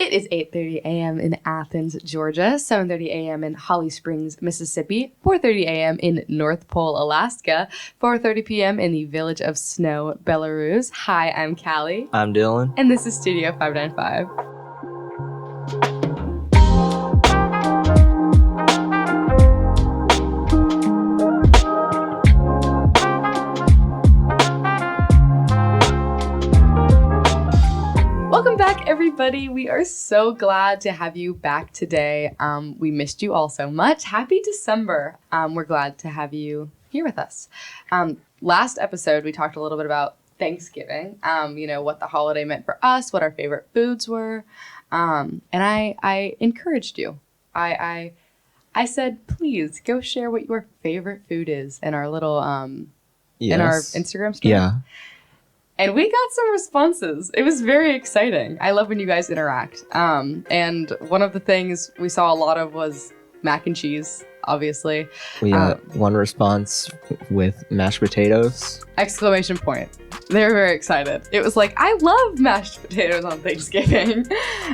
It is 8:30 a.m. in Athens, Georgia, 7:30 a.m. in Holly Springs, Mississippi, 4:30 a.m. in North Pole, Alaska, 4:30 p.m. in the village of Snow, Belarus. Hi, I'm Kalli. I'm Dillon. And this is Studio 595. Welcome back, everybody. We are so glad to have you back today. We missed you all so much. Happy December. We're glad to have you here with us. Last episode, we talked a little bit about Thanksgiving, what the holiday meant for us, what our favorite foods were. And I encouraged you. I said, please go share what your favorite food is in our little, in our Instagram story. Yeah. And we got some responses. It was very exciting. I love when you guys interact. And one of the things we saw a lot of was mac and cheese, obviously. We got one response with mashed potatoes. Exclamation point. They were very excited. It was like, I love mashed potatoes on Thanksgiving.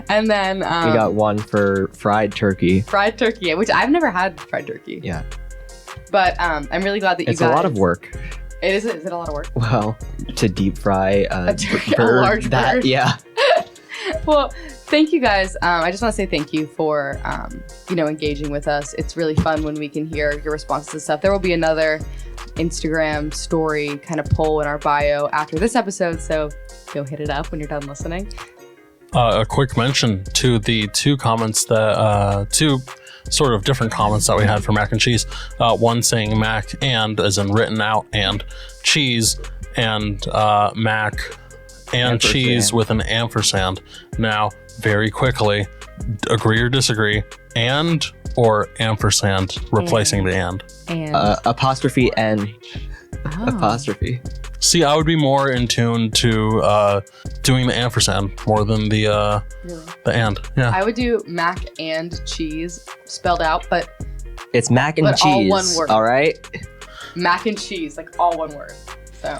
And then... we got one for fried turkey. Fried turkey, which I've never had fried turkey. Yeah. But I'm really glad that you guys... It's a lot of work. Is it a lot of work? Well, to deep fry a large bird. Yeah. Well, thank you guys. I just want to say thank you for, engaging with us. It's really fun when we can hear your responses and stuff. There will be another Instagram story kind of poll in our bio after this episode, so go hit it up when you're done listening. A quick mention to the two comments that, two sort of different comments that we had for mac and cheese. One saying mac and, as in written out, and cheese, and mac and ampersand. Cheese with an ampersand. Now, very quickly, agree or disagree, and or ampersand replacing the and. Apostrophe N. Oh. Apostrophe. See, I would be more in tune to doing the ampersand more than the and. Yeah. I would do mac and cheese spelled out, but it's mac and cheese. All one word. All right. Mac and cheese, like all one word. So.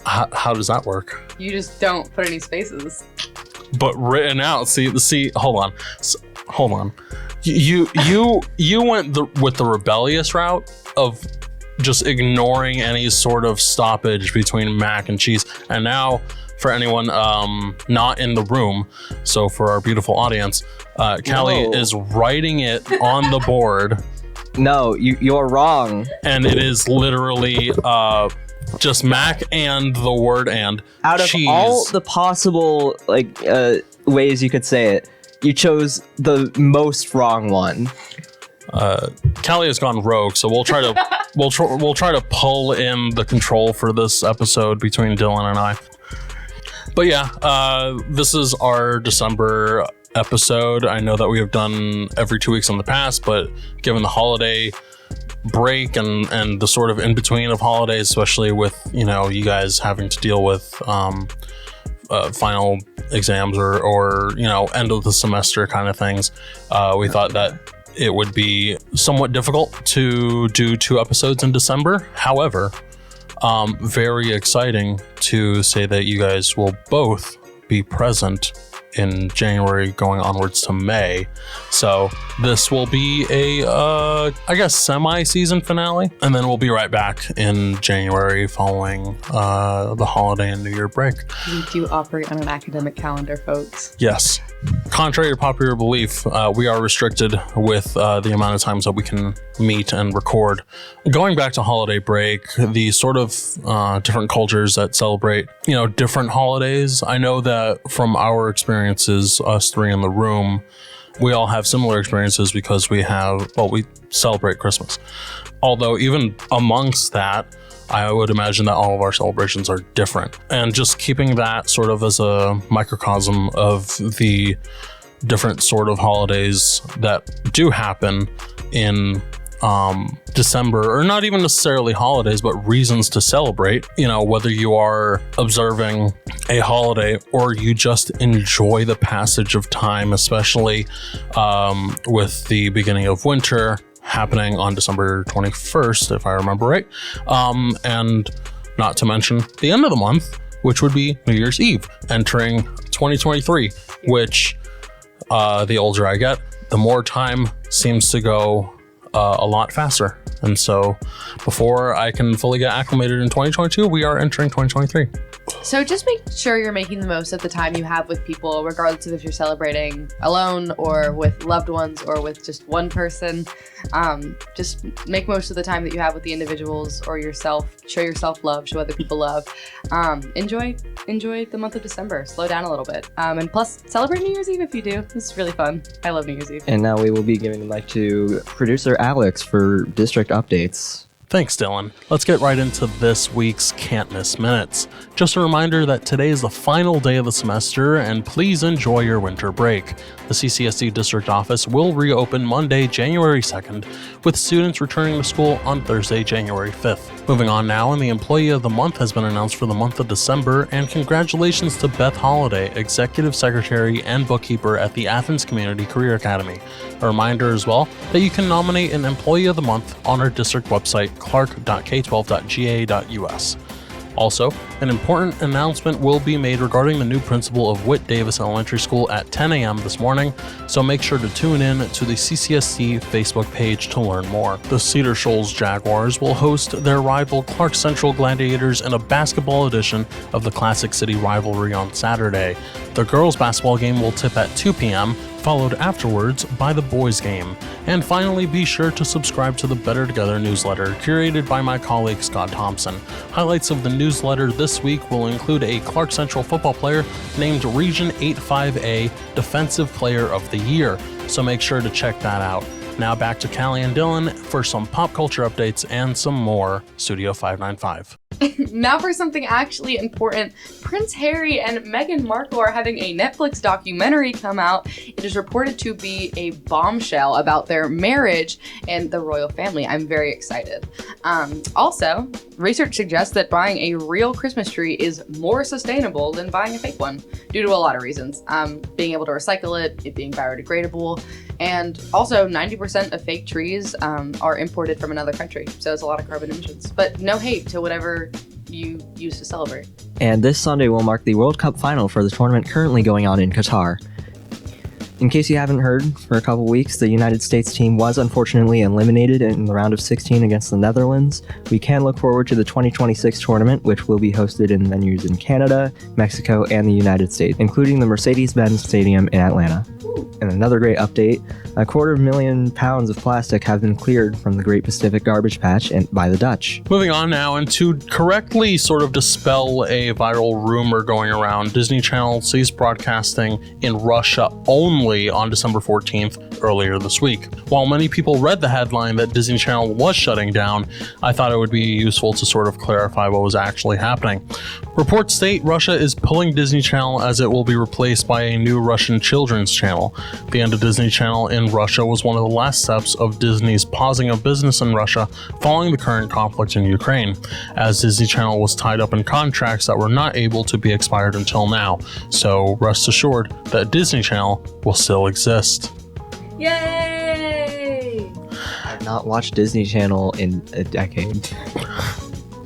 How does that work? You just don't put any spaces. But written out. See. Hold on. You went with the rebellious route of just ignoring any sort of stoppage between mac and cheese. And now, for anyone not in the room, so for our beautiful audience, Kalli is writing it on the board. No, you're wrong. And it is literally just mac and the word and out of cheese. All the possible ways you could say it, you chose the most wrong one. Kalli has gone rogue, so we'll try to we'll try to pull in the control for this episode between Dillon and I. But yeah, this is our December episode. I know that we have done every 2 weeks in the past, but given the holiday break and the sort of in between of holidays, especially with you guys having to deal with final exams or end of the semester kind of things, we thought that it would be somewhat difficult to do 2 episodes in December. However, very exciting to say that you guys will both be present in January going onwards to May. So this will be a, semi-season finale. And then we'll be right back in January following the holiday and New Year break. We do operate on an academic calendar, folks. Yes. Contrary to popular belief, we are restricted with the amount of times that we can meet and record. Going back to holiday break, the sort of different cultures that celebrate, different holidays. I know that from our experiences, us three in the room, we all have similar experiences because we celebrate Christmas. Although even amongst that, I would imagine that all of our celebrations are different. And just keeping that sort of as a microcosm of the different sort of holidays that do happen in December, or not even necessarily holidays, but reasons to celebrate, whether you are observing a holiday or you just enjoy the passage of time, especially with the beginning of winter happening on December 21st, if I remember right. And not to mention the end of the month, which would be New Year's Eve, entering 2023, which the older I get, the more time seems to go a lot faster. And so before I can fully get acclimated in 2022, we are entering 2023. So just make sure you're making the most of the time you have with people, regardless of if you're celebrating alone or with loved ones or with just one person. Just make most of the time that you have with the individuals or yourself. Show yourself love, show other people love. Enjoy the month of December. Slow down a little bit. And plus, celebrate New Year's Eve if you do. It's really fun. I love New Year's Eve. And now we will be giving the mic to producer Alex for district updates. Thanks, Dylan. Let's get right into this week's Can't Miss Minutes. Just a reminder that today is the final day of the semester, and please enjoy your winter break. The CCSD district office will reopen Monday, January 2nd, with students returning to school on Thursday, January 5th. Moving on now, and the Employee of the Month has been announced for the month of December, and congratulations to Beth Holliday, Executive Secretary and Bookkeeper at the Athens Community Career Academy. A reminder as well that you can nominate an Employee of the Month on our district website, clark.k12.ga.us. Also, an important announcement will be made regarding the new principal of Whit Davis Elementary School at 10 a.m. this morning, so make sure to tune in to the CCSD Facebook page to learn more. The Cedar Shoals Jaguars will host their rival Clark Central Gladiators in a basketball edition of the Classic City rivalry on Saturday. The girls' basketball game will tip at 2 p.m., followed afterwards by the boys' game. And finally, be sure to subscribe to the Better Together newsletter, curated by my colleague Scott Thompson. Highlights of the newsletter this week will include a Clark Central football player named Region 85A Defensive Player of the Year, so make sure to check that out. Now back to Kalli and Dillon for some pop culture updates and some more Studio 595. Now for something actually important. Prince Harry and Meghan Markle are having a Netflix documentary come out. It is reported to be a bombshell about their marriage and the royal family. I'm very excited. Also, research suggests that buying a real Christmas tree is more sustainable than buying a fake one, due to a lot of reasons. Being able to recycle it being biodegradable, and also 90% of fake trees are imported from another country, so it's a lot of carbon emissions. But no hate to whatever you use to celebrate. And this Sunday will mark the World Cup final for the tournament currently going on in Qatar. In case you haven't heard, for a couple weeks, the United States team was unfortunately eliminated in the round of 16 against the Netherlands. We can look forward to the 2026 tournament, which will be hosted in venues in Canada, Mexico, and the United States, including the Mercedes-Benz Stadium in Atlanta. And another great update, 250,000 pounds of plastic have been cleared from the Great Pacific Garbage Patch by the Dutch. Moving on now, and to correctly sort of dispel a viral rumor going around, Disney Channel ceased broadcasting in Russia only on December 14th earlier this week. While many people read the headline that Disney Channel was shutting down, I thought it would be useful to sort of clarify what was actually happening. Reports state Russia is pulling Disney Channel as it will be replaced by a new Russian children's channel. The end of Disney Channel in Russia was one of the last steps of Disney's pausing of business in Russia following the current conflict in Ukraine, as Disney Channel was tied up in contracts that were not able to be expired until now. So rest assured that Disney Channel will still exist. Yay! I've not watched Disney Channel in a decade.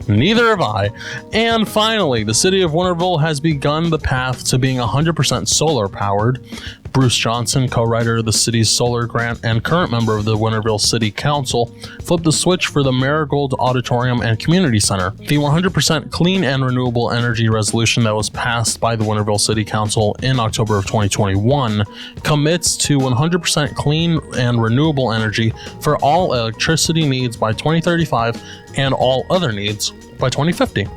Neither have I. And finally, the city of Winterville has begun the path to being 100% solar powered. Bruce Johnson, co-writer of the city's solar grant and current member of the Winterville City Council, flipped the switch for the Marigold Auditorium and Community Center. The 100% clean and renewable energy resolution that was passed by the Winterville City Council in October of 2021 commits to 100% clean and renewable energy for all electricity needs by 2035 and all other needs by 2050.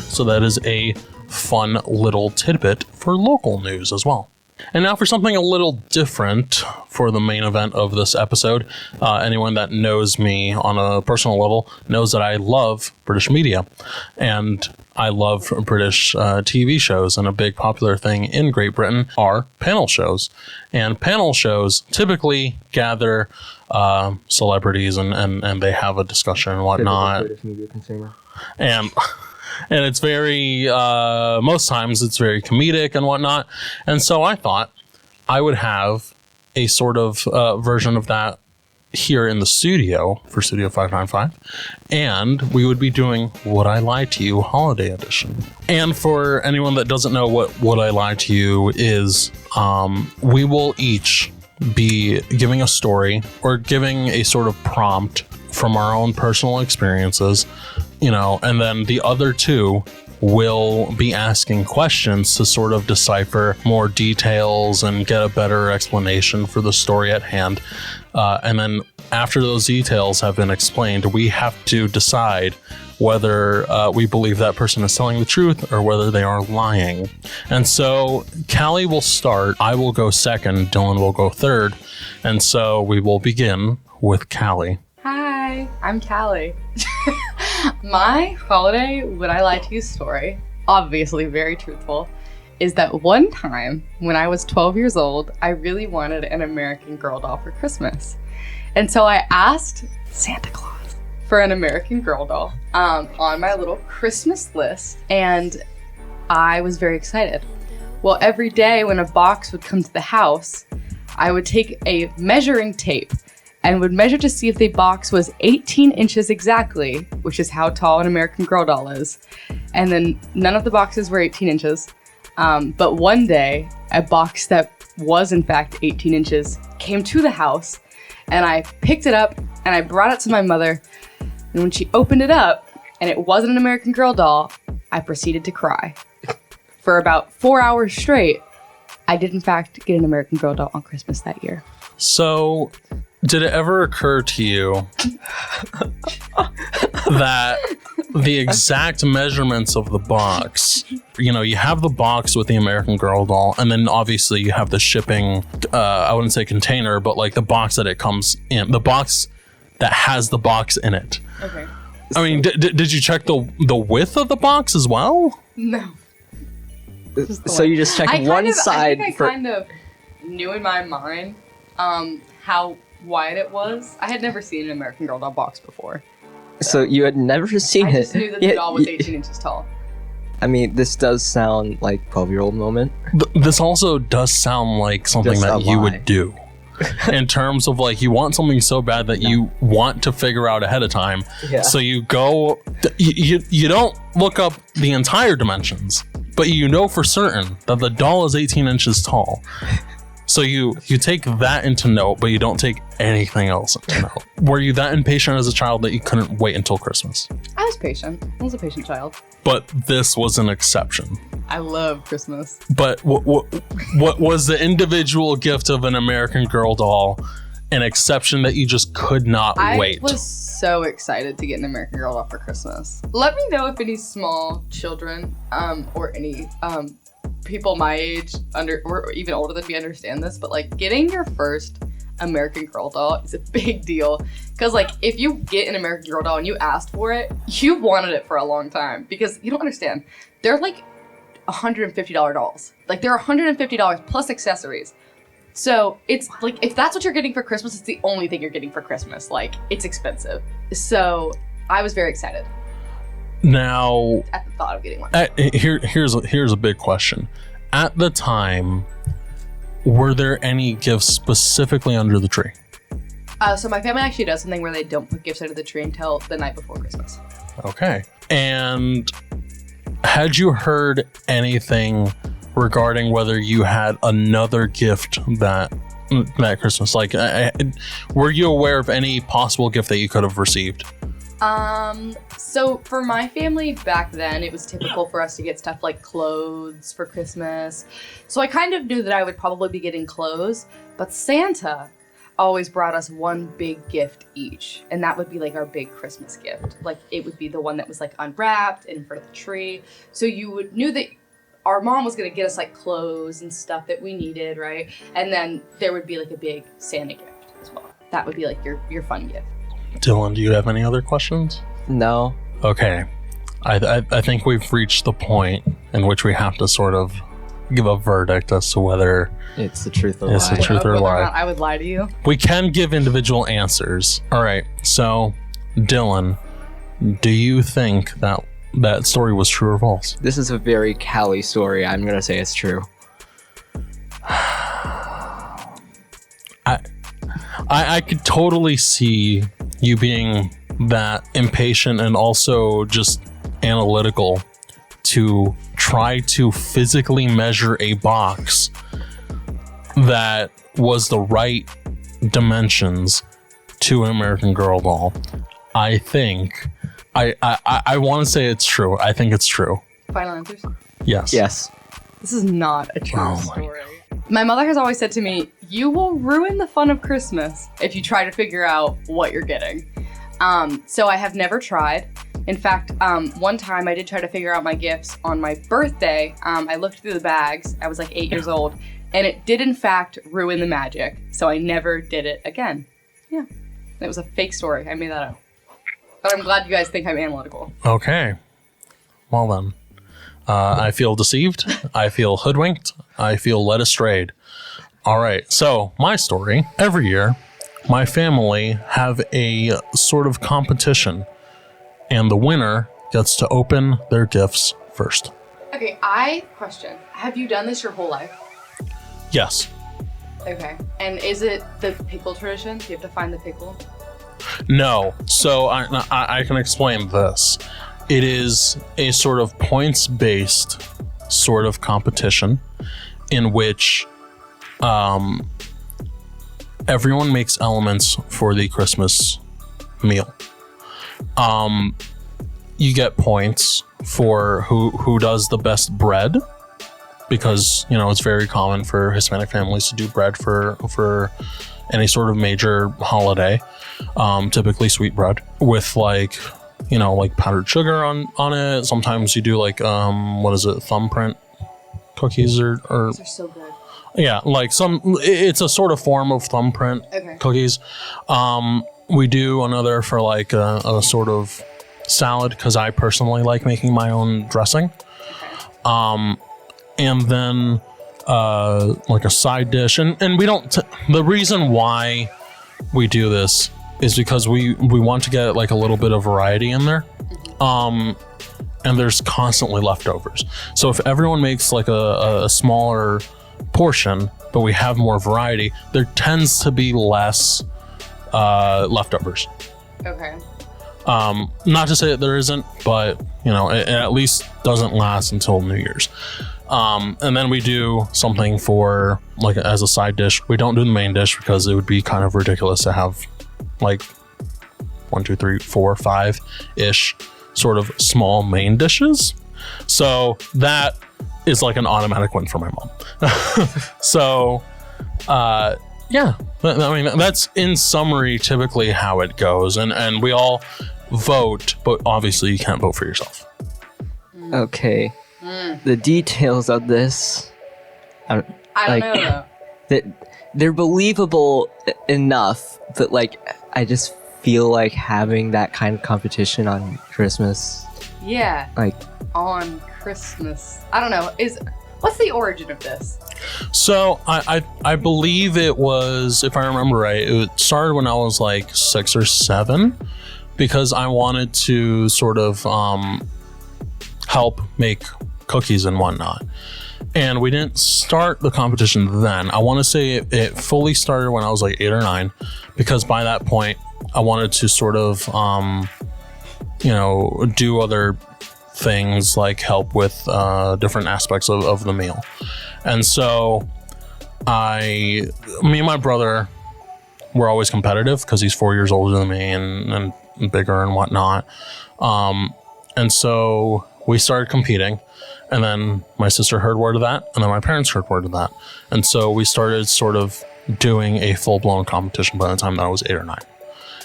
So that is a fun little tidbit for local news as well. And now for something a little different for the main event of this episode. Anyone that knows me on a personal level knows that I love British media, and I love British TV shows, and a big popular thing in Great Britain are panel shows. And panel shows typically gather celebrities and they have a discussion and whatnot. British media consumer. And it's very, most times it's very comedic and whatnot. And so I thought I would have a sort of version of that here in the studio for Studio 595, and we would be doing Would I Lie to You Holiday Edition. And for anyone that doesn't know what Would I Lie to You is, we will each be giving a story or giving a sort of prompt from our own personal experiences, and then the other two will be asking questions to sort of decipher more details and get a better explanation for the story at hand. And then after those details have been explained, we have to decide whether we believe that person is telling the truth or whether they are lying. And so Kalli will start, I will go second, Dillon will go third. And so we will begin with Kalli. Hi, I'm Kalli. My holiday Would I Lie to You story, obviously very truthful, is that one time when I was 12 years old, I really wanted an American Girl doll for Christmas. And so I asked Santa Claus for an American Girl doll on my little Christmas list, and I was very excited. Well, every day when a box would come to the house, I would take a measuring tape and would measure to see if the box was 18 inches exactly, which is how tall an American Girl doll is. And then none of the boxes were 18 inches. But one day, a box that was in fact 18 inches came to the house, and I picked it up and I brought it to my mother. And when she opened it up and it wasn't an American Girl doll, I proceeded to cry. For about 4 hours straight, I did in fact get an American Girl doll on Christmas that year. So, did it ever occur to you that the exact measurements of the box, you have the box with the American Girl doll, and then obviously you have the shipping, I wouldn't say container, but like the box that it comes in, the box that has the box in it. Okay. I mean, did you check the width of the box as well? No. So you just check one side. I kind of knew in my mind how wide it was. I had never seen an American Girl doll box before. So you had never seen it. I just knew that the doll was 18 inches tall. I mean, this does sound like 12-year-old moment. This also does sound like something Just that a you lie. would do. In terms of like, you want something so bad that you want to figure out ahead of time. Yeah. So you go, you don't look up the entire dimensions, but you know for certain that the doll is 18 inches tall. So you take that into note, but you don't take anything else into note. Were you that impatient as a child that you couldn't wait until Christmas? I was patient. I was a patient child. But this was an exception. I love Christmas. But what was the individual gift of an American Girl doll an exception that you just could not wait? I was so excited to get an American Girl doll for Christmas. Let me know if any small children or any people my age or even older than me understand this, but like getting your first American Girl doll is a big deal, because like if you get an American Girl doll and you asked for it, you've wanted it for a long time, because you don't understand, they're like $150 dolls. Like they're $150 plus accessories. So it's like, if that's what you're getting for Christmas, it's the only thing you're getting for Christmas. Like, it's expensive. So I was very excited Now, at the thought of getting one. here's a big question. At the time, were there any gifts specifically under the tree? So my family actually does something where they don't put gifts under the tree until the night before Christmas. Okay. And had you heard anything regarding whether you had another gift that Christmas? Like, were you aware of any possible gift that you could have received? So for my family back then, it was typical for us to get stuff like clothes for Christmas. So I kind of knew that I would probably be getting clothes, but Santa always brought us one big gift each. And that would be like our big Christmas gift. Like it would be the one that was like unwrapped and in front of the tree. So you knew that our mom was going to get us like clothes and stuff that we needed, right? And then there would be like a big Santa gift as well. That would be like your fun gift. Dylan, do you have any other questions? No. Okay. I think we've reached the point in which we have to sort of give a verdict as to whether It's the truth or it's lie. the truth or Whether lie. not I would lie to you. We can give individual answers. All right. So, Dylan, do you think that that story was true or false? This is a very Kalli story. I'm going to say it's true. I could totally see you being that impatient and also just analytical to try to physically measure a box that was the right dimensions to an American Girl doll. I think I want to say it's true. I think it's true. Final answers? Yes. Yes. This is not a true Oh my story. My mother has always said to me, you will ruin the fun of Christmas if you try to figure out what you're getting. So I have never tried. In fact, one time I did try to figure out my gifts on my birthday. I looked through the bags. I was like 8 years old. And it did, in fact, ruin the magic. So I never did it again. Yeah. It was a fake story. I made that up. But I'm glad you guys think I'm analytical. Okay. Well then. I feel deceived. I feel hoodwinked. I feel led astray. All right. So my story. Every year, my family have a sort of competition. And the winner gets to open their gifts first. Okay, question. Have you done this your whole life? Yes. Okay. And is it the pickle tradition? Do you have to find the pickle? No. So I can explain this. It is a sort of points-based sort of competition in which everyone makes elements for the Christmas meal. You get points for who does the best bread, because it's very common for Hispanic families to do bread for any sort of major holiday, typically sweet bread with like powdered sugar on it. Sometimes you do like thumbprint cookies or Those are so good. yeah, like it's a sort of form of thumbprint cookies. We do another for like a sort of salad, because I personally like making my own dressing. And then like a side dish. And we don't... the reason why we do this is because we want to get like a little bit of variety in there. And there's constantly leftovers. So if everyone makes like a smaller portion, but we have more variety, there tends to be less leftovers. Okay. Not to say that there isn't, but it at least doesn't last until New Year's. And then we do something for like as a side dish. We don't do the main dish because it would be kind of ridiculous to have like 1, 2, 3, 4, 5 ish sort of small main dishes. So that is like an automatic win for my mom. So, yeah, I mean, that's in summary typically how it goes. And we all vote, but obviously you can't vote for yourself. Okay. The details of this, I don't know though. They're believable enough, but like I just feel like having that kind of competition on Christmas. Yeah. Like on Christmas. I don't know. What's the origin of this? So I believe it was, if I remember right, it started when I was like 6 or 7, because I wanted to sort of help make cookies and whatnot. And we didn't start the competition then. I want to say it fully started when I was like 8 or 9, because by that point I wanted to sort of do other things like help with different aspects of the meal. And so me and my brother were always competitive because he's 4 years older than me and bigger and whatnot. And so we started competing, and then my sister heard word of that, and then my parents heard word of that. And so we started sort of doing a full-blown competition by the time that I was 8 or 9.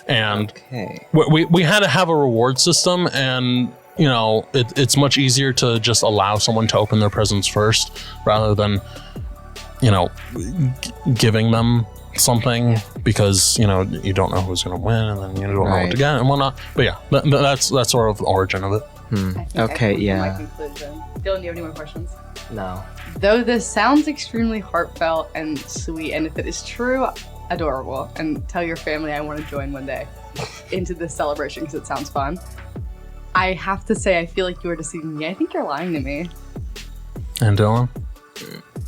And okay. we had to have a reward system, and it's much easier to just allow someone to open their presents first rather than giving them something, because you don't know who's going to win, and then you don't know what to get and whatnot. But yeah, that's sort of the origin of it. Okay, yeah. My conclusion. Dylan, do you have any more questions? No. Though this sounds extremely heartfelt and sweet, and if it is true, adorable, and tell your family I want to join one day into this celebration because it sounds fun, I have to say I feel like you are deceiving me. I think you're lying to me. And Dylan?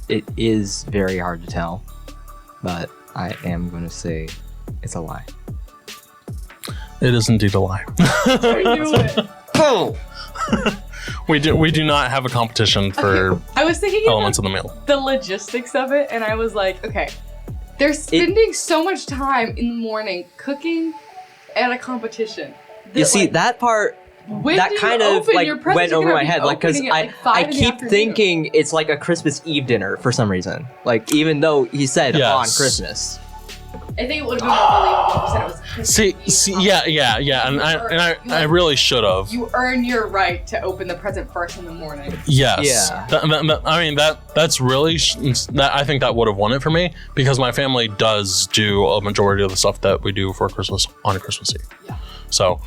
It is very hard to tell, but I am going to say It's a lie. It is indeed a lie. I knew it. Oh! We do not have a competition for I was thinking elements about of the meal. the logistics of it, and I was like, okay, they're spending so much time in the morning cooking at a competition. You see, that part, when that do you kind of open? like Your presents went are over gonna my be head, like, because opening at, I like, 5 in the keep afternoon. thinking it's like a Christmas Eve dinner for some reason. Like, even though he said Yes. on Christmas. I think it would have been more believable if you said it was Christmas See, Eve. yeah, and I really should have. You earn your right to open the present first in the morning. Yes. Yeah. I mean that's really that I think that would have won it for me because my family does do a majority of the stuff that we do for Christmas on Christmas Eve. Yeah. So,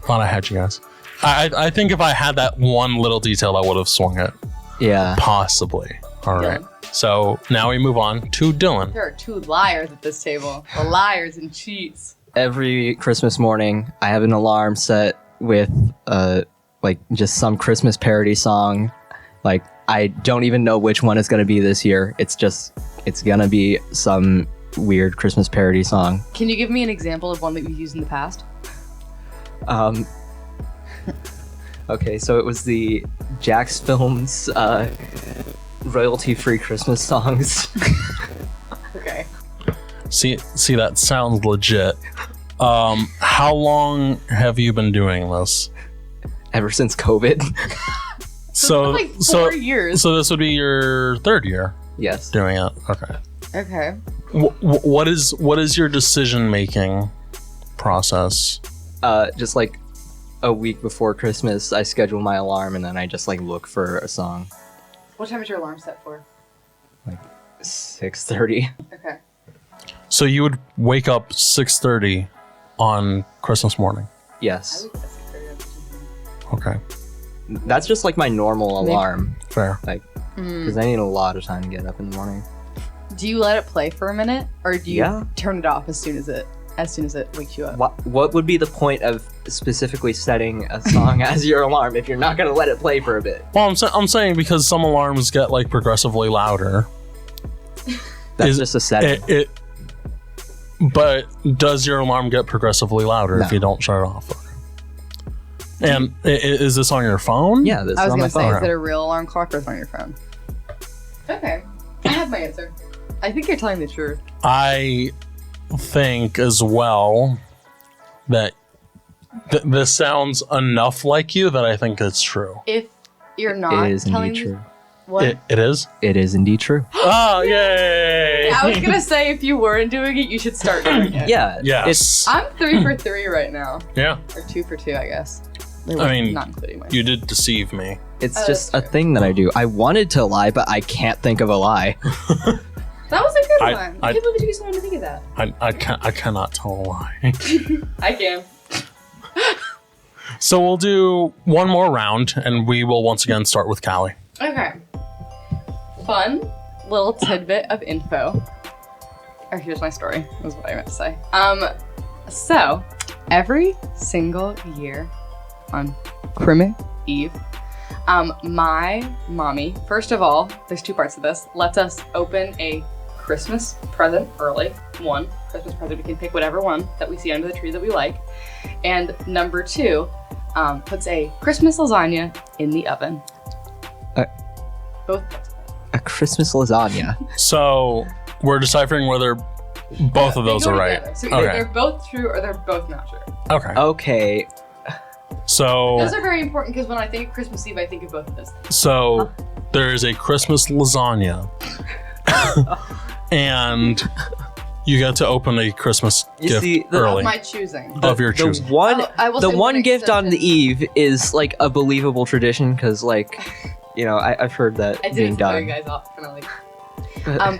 thought I had you guys. I think if I had that one little detail, I would have swung it. Yeah. Possibly. All right. Dylan. So now we move on to Dylan. There are two liars at this table. The liars and cheats. Every Christmas morning, I have an alarm set with like just some Christmas parody song. Like, I don't even know which one it's gonna be this year. It's gonna be some weird Christmas parody song. Can you give me an example of one that you've used in the past? Okay, so it was the Jax Films royalty-free Christmas songs. Okay. See, that sounds legit. How long have you been doing this? Ever since COVID. So it's been like 4 years. So this would be your third year Yes. doing it. Okay. Okay. What is your decision making process? Just like a week before Christmas, I schedule my alarm and then I just like look for a song. What time is your alarm set for? 6:30. Okay. So you would wake up 6:30 on Christmas morning. Yes. I would guess 6:30. Okay. That's just like my normal Maybe. alarm. Fair. Like, because I need a lot of time to get up in the morning. Do you let it play for a minute, or do you Yeah. turn it off as soon as it wakes you up? What would be the point of specifically setting a song as your alarm if you're not gonna let it play for a bit? Well, I'm saying because some alarms get like progressively louder. That's just a setting. But does your alarm get progressively louder if No. you don't shut it off? Okay. And is this on your phone? Yeah, this I is was on my gonna say, phone. is it a real alarm clock or is it on your phone? Okay. I have my answer. I think you're telling the truth. I think as well that this sounds enough like you that I think it's true. If you're not It is telling indeed the true. what? It is? It is indeed true. Oh, yay! I was gonna say if you weren't doing it, you should start doing it. Yeah. Yes. I'm 3 for 3 right now, Yeah. or 2 for 2, I guess. I mean, not including mine. You did deceive me. It's Oh, just a that's true. thing that I do. I wanted to lie, but I can't think of a lie. That was a good I- one. I- I can't believe it took you so long to think of that. I cannot tell a lie. I can. So we'll do one more round, and we will once again start with Kalli. Okay. Fun little tidbit of info. Or here's my story, is what I meant to say. So every single year on Christmas Eve, my mommy, first of all, there's 2 parts to this, lets us open a Christmas present early. One Christmas present, we can pick whatever one that we see under the tree that we like. And number 2, puts a Christmas lasagna in the oven. Both parts. A Christmas lasagna. So we're deciphering whether both of They those go are right. together. So either Okay. they're both true or they're both not true. Okay. Okay. So Those are very important because when I think of Christmas Eve, I think of both of those things. So there is a Christmas lasagna, and you get to open a Christmas You gift see, the- early Of my choosing. of your choosing. The one, I will the say one one gift on the exception. eve is like a believable tradition because, like, you know, I've heard that I did being it to throw done. you guys off, kind of like.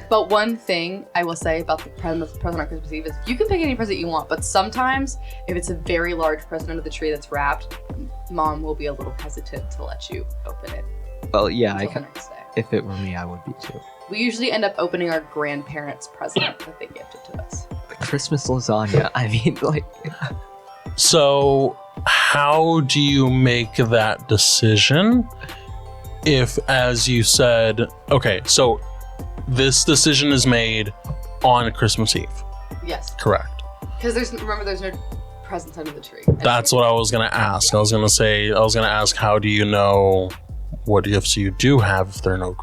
But one thing I will say about the present on Christmas Eve is you can pick any present you want, but sometimes if it's a very large present under the tree that's wrapped, Mom will be a little hesitant to let you open it Well, yeah, until the next day. if it were me, I would be too. We usually end up opening our grandparents' present that they gifted to us. The Christmas lasagna. I mean, like, So how do you make that decision if, as you said, okay, so this decision is made on Christmas Eve. Yes. Correct. Because there's no presents under the tree. That's what I was going to ask. I was going to ask, how do you know what gifts you do have if there are no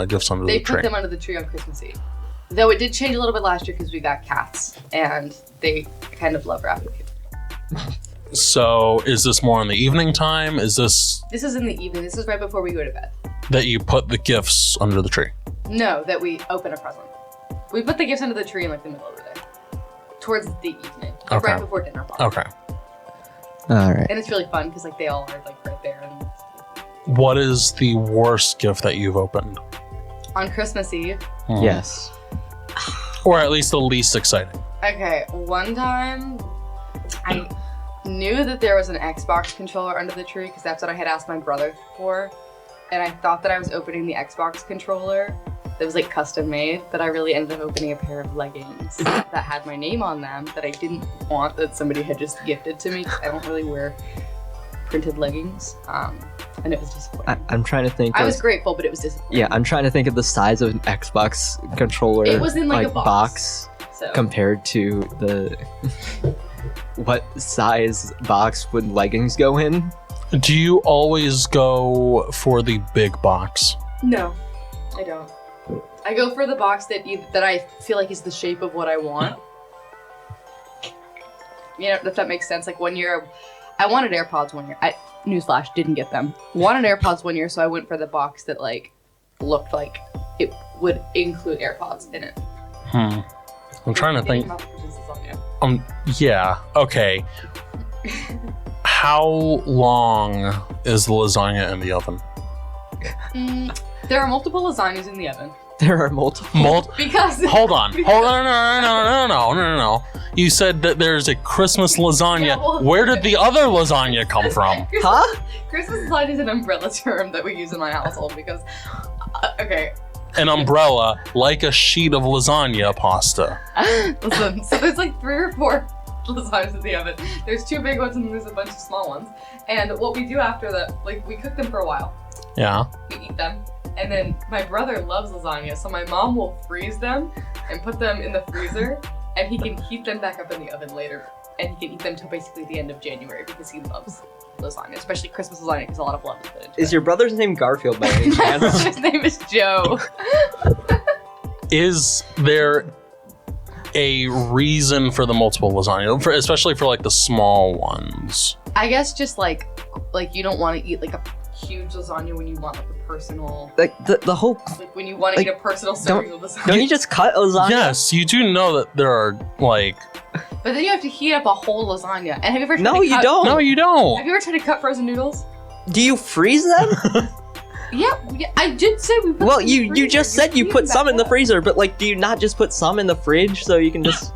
gifts under the tree? They put them under the tree on Christmas Eve. Though it did change a little bit last year because we got cats, and they kind of love wrapping people. So is this more in the evening time? Is this... This is in the evening. This is right before we go to bed. That you put the gifts under the tree? No, that we open a present. We put the gifts under the tree in like the middle of the day. Towards the evening. Like Okay. right before dinner. Okay. All right. And it's really fun because like they all are like right there. And What is the worst gift that you've opened? on Christmas Eve. Yes. Or at least the least exciting? Okay, one time I knew that there was an Xbox controller under the tree because that's what I had asked my brother for. And I thought that I was opening the Xbox controller that was like custom made, but I really ended up opening a pair of leggings that had my name on them that I didn't want, that somebody had just gifted to me because I don't really wear printed leggings. And it was disappointing. I'm trying to think. I was grateful, but it was disappointing. Yeah, I'm trying to think of the size of an Xbox controller. It was in like a box. So. Compared to the what size box would leggings go in? Do you always go for the big box? No, I don't. I go for the box that I feel like is the shape of what I want. You know, if that makes sense. Like 1 year, I wanted AirPods 1 year. Newsflash, didn't get them. Wanted AirPods 1 year, so I went for the box that like looked like it would include AirPods in it. I'm trying to think. Yeah. Okay. How long is the lasagna in the oven? There are multiple lasagnas in the oven. There are multiple. Because Hold on. No. You said that there's a Christmas lasagna. Yeah, well, Where did the other lasagna come from? Huh? Christmas lasagna is an umbrella term that we use in my household because, okay. An umbrella, like a sheet of lasagna pasta. Listen, so there's like 3 or 4 lasagnas in the oven. There's 2 big ones and then there's a bunch of small ones. And what we do after that, like we cook them for a while. Yeah. We eat them. And then my brother loves lasagna, so my mom will freeze them and put them in the freezer, and he can heat them back up in the oven later. And he can eat them till basically the end of January because he loves lasagna, especially Christmas lasagna because a lot of love is put into it. Is your brother's name Garfield by any My chance? brother's name is Joe. Is there a reason for the multiple lasagna, especially for like the small ones? I guess just like you don't want to eat like a huge lasagna when you want like a personal, Like the whole. like when you want to Like, eat a personal serving of lasagna. Don't you just cut lasagna? Yes, you do know that there are like. But then you have to heat up a whole lasagna. And have you ever tried No, to you cut, don't. No, you don't. Have you ever tried to cut frozen noodles? Do you freeze them? Yeah, I did say we put Well, them in the you freezer. just said you heat put them some back in the up. freezer, but like, do you not just put some in the fridge so you can just?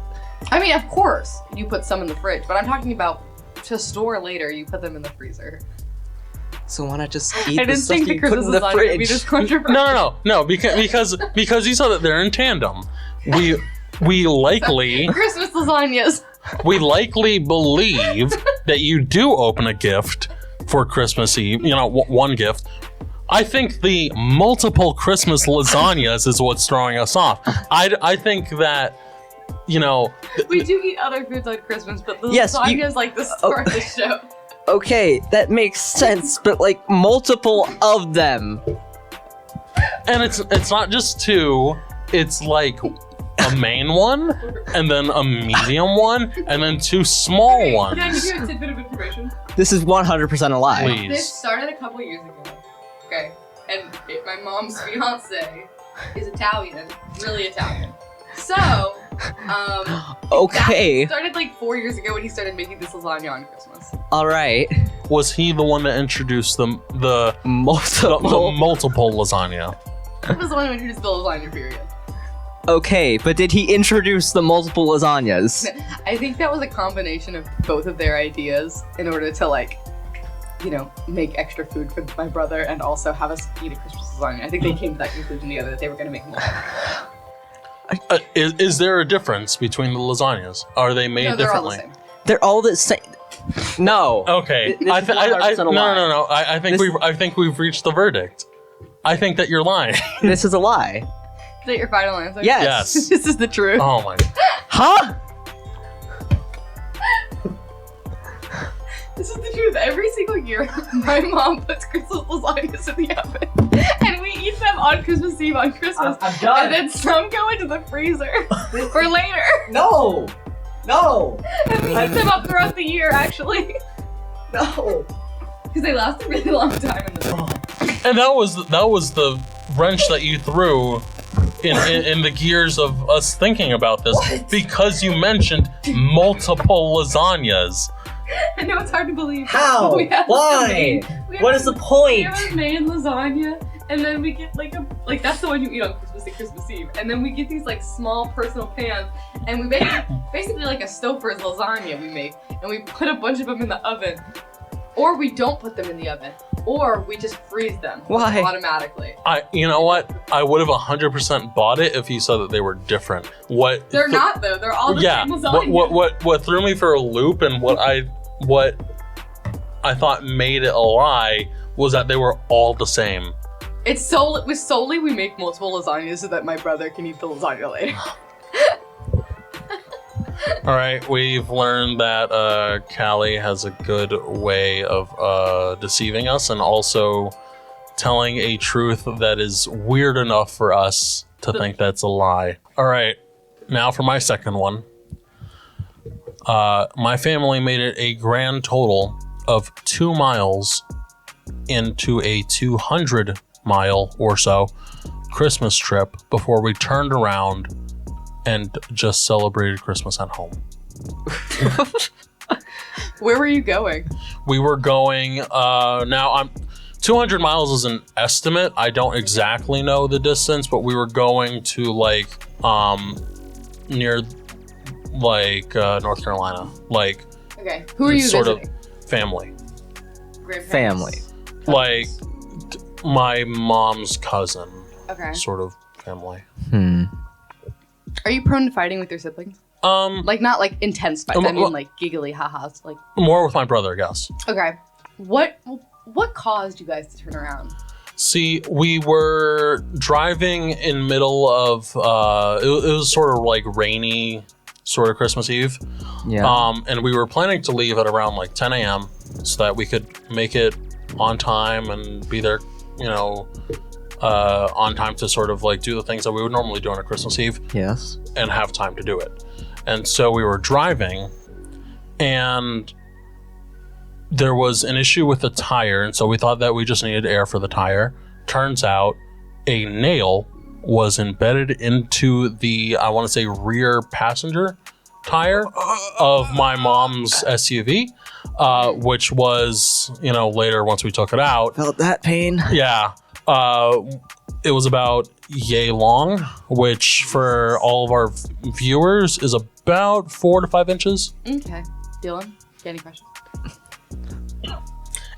I mean, of course, you put some in the fridge, but I'm talking about to store later, you put them in the freezer. So why not just eat I the didn't stuff think the you put Christmas in the lasagna would be fridge? this controversial. No, because you said that they're in tandem. We likely Christmas lasagnas. we likely believe that you do open a gift for Christmas Eve. You know, one gift. I think the multiple Christmas lasagnas is what's throwing us off. I think that, you know, We do eat other foods on Christmas, but the Yes, lasagna you- is like the star of the show. Okay, that makes sense, but like multiple of them. and it's not just 2. It's like a main one, and then a medium one, and then 2 small Can I ones. give you a tidbit of information? This is 100% a lie. Please. This started a couple years ago. Okay. And my mom's fiance is Italian, really Italian. So, Okay, that started like 4 years ago when he started making this lasagna on Christmas. all right. Was he the one that introduced the Multiple. multiple lasagna? He was the one who introduced the lasagna period. Okay, but did he introduce the multiple lasagnas? I think that was a combination of both of their ideas in order to like, you know, make extra food for my brother and also have us eat a Christmas lasagna. I think they came to that conclusion together that they were going to make more. Is there a difference between the lasagnas? Are they made No, they're all the differently? same. They're all the same. No. Okay. This is 100% a lie. No. I think we've reached the verdict. I think that you're lying. This is a lie. Is that your final answer? Yes. Yes. This is the truth. Oh my. Huh? This is the truth. Every single year, my mom puts Christmas lasagnas in the oven, and we eat them on Christmas Eve on Christmas. I'm done. And then some go into the freezer for later. No! No! And we eat them up throughout the year, actually, No! because they last a really long time in the fridge. And that was the wrench that you threw in the gears of us thinking about this, because you mentioned multiple lasagnas. I know it's hard to believe. How? but we have Why? What is the We point? have a main lasagna, and then we get like that's the one you eat on Christmas Eve, and then we get these like small personal pans, and we make basically like a Stouffer's lasagna we make, and we put a bunch of them in the oven, or we don't put them in the oven, or we just freeze them Why? automatically. You know what? I would have 100% bought it if you said that they were different. They're not though. They're all the same lasagna. What threw me for a loop and what I thought made it a lie was that they were all the same. It's solely we make multiple lasagnas so that my brother can eat the lasagna later. All right, we've learned that Kalli has a good way of deceiving us and also telling a truth that is weird enough for us to think that's a lie. All right, now for my second one. My family made it a grand total of 2 miles into a 200-mile or so Christmas trip before we turned around and just celebrated Christmas at home. Where were you going? We were going, now 200 miles is an estimate. I don't exactly know the distance, but we were going to like, near like, North Carolina. Like, Okay. Who are you sort visiting? of family. Grandparents? Family. Like, my mom's cousin. Okay. Sort of family. Are you prone to fighting with your siblings? Like not like intense fights. I mean like giggly ha-has. Like More with my brother, I guess. okay. What caused you guys to turn around? See, we were driving in middle of it was sort of like rainy sort of Christmas Eve. Yeah. And we were planning to leave at around like 10 a.m. so that we could make it on time and be there, on time to sort of like do the things that we would normally do on a Christmas Eve. Yes. And have time to do it. And so we were driving and there was an issue with the tire. And so we thought that we just needed air for the tire. Turns out a nail was embedded into the, I want to say, rear passenger tire of my mom's SUV, which was, later once we took it out. Felt that pain. Yeah. It was about yay long, which for all of our viewers is about 4 to 5 inches. Okay. Dylan, got any questions?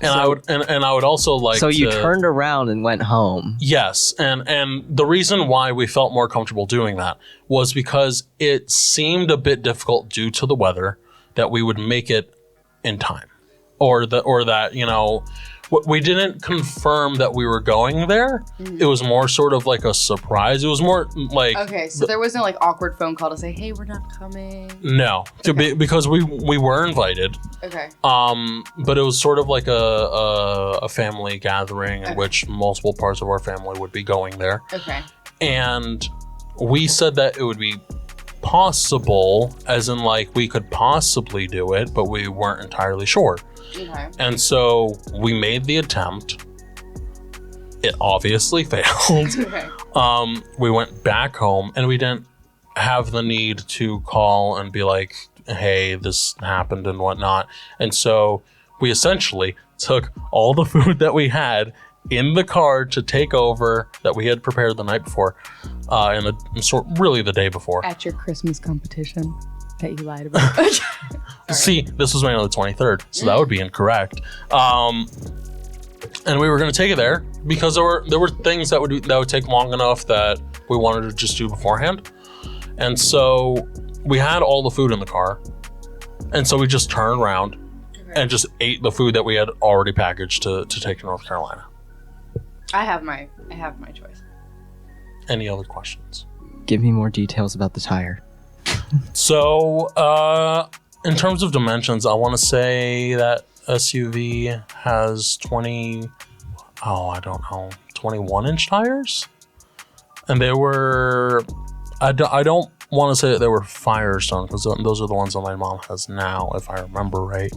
And I would also like So you to, turned around and went home. Yes, and the reason why we felt more comfortable doing that was because it seemed a bit difficult due to the weather that we would make it in time, or that we didn't confirm that we were going there. It was more sort of like a surprise. It was more like Okay, so there was no like awkward phone call to say, "Hey, we're not coming." no, because we were invited. Okay. But it was sort of like a family gathering in which multiple parts of our family would be going there. Okay. And we said that it would be possible, as in like we could possibly do it, but we weren't entirely sure. Okay. And so we made the attempt. It obviously failed. Okay. We went back home and we didn't have the need to call and be like, hey, this happened and whatnot. And so we essentially took all the food that we had in the car to take over that we had prepared the night before, really the day before. At your Christmas competition that you lied about. See, this was made on the 23rd, so that would be incorrect. And we were going to take it there because there were things that would take long enough that we wanted to just do beforehand. And so we had all the food in the car, and so we just turned around and just ate the food that we had already packaged to take to North Carolina. I have my choice. Any other questions? Give me more details about the tire. So, in terms of dimensions, I want to say that SUV has 21-inch tires. And they were, I don't want to say that they were Firestone, because those are the ones that my mom has now, if I remember right.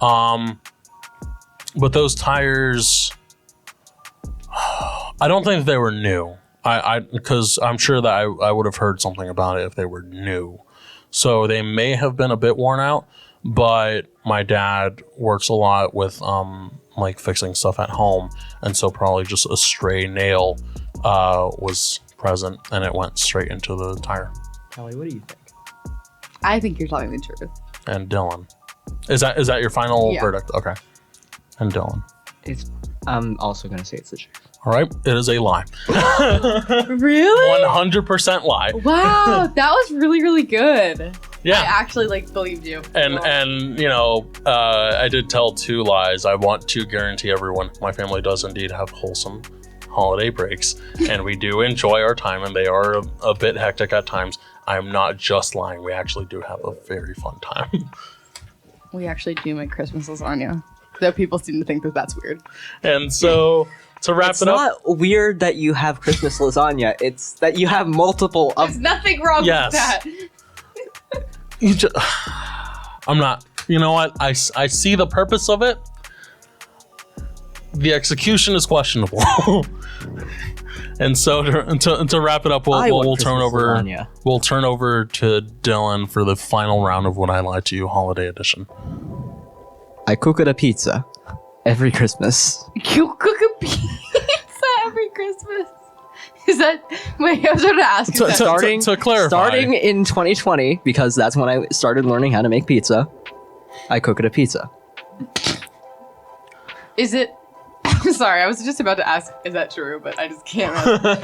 But those tires, I don't think they were new. Because I'm sure that I would have heard something about it if they were new. So they may have been a bit worn out, but my dad works a lot with like fixing stuff at home, and so probably just a stray nail was present, and it went straight into the tire. Kalli, what do you think? I think you're telling the truth. And Dylan, is that your final Yeah. verdict? Okay. And Dylan. I'm also gonna say it's the truth. All right, it is a lie. Really? 100% lie. Wow, that was really, really good. I Yeah. actually believed you. And you know, I did tell 2 lies. I want to guarantee everyone my family does indeed have wholesome holiday breaks, and we do enjoy our time, and they are a bit hectic at times. I'm not just lying. We actually do have a very fun time. We actually do make Christmas lasagna, though people seem to think that that's weird. And so to wrap It's it up, not weird that you have Christmas lasagna. It's that you have multiple of. There's nothing wrong Yes. with that. you just, I'm not. You know what? I see the purpose of it. The execution is questionable. And so to wrap it up, we'll turn over lasagna. we'll turn over to Dylan for the final round of When I Lied to You Holiday Edition. I cook a pizza every Christmas. You cook a pizza every Christmas? Is that... Wait, I was going to ask you that. To clarify, Starting in 2020, because that's when I started learning how to make pizza, I cook a pizza. Is it... I'm sorry, I was just about to ask, is that true? But I just can't remember.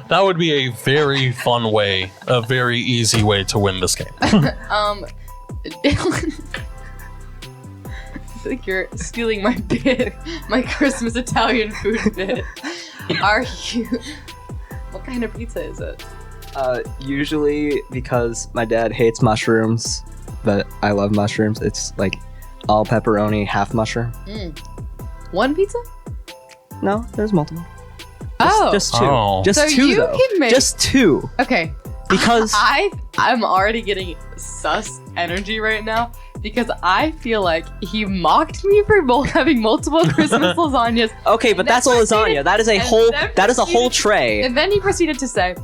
that would be a very fun way, a very easy way to win this game. Dylan... I think you're stealing my bit, my Christmas Italian food bit. Are you... What kind of pizza is it? Usually, because my dad hates mushrooms, but I love mushrooms, it's like all pepperoni, half mushroom. One pizza? No, there's multiple. Just two. Oh. Just So two, you though. can make- Just two. Okay. Because I'm already getting sus energy right now because I feel like he mocked me for having multiple Christmas lasagnas. okay, but that's a lasagna. That is a and whole. then That is a whole tray. And then he proceeded to say,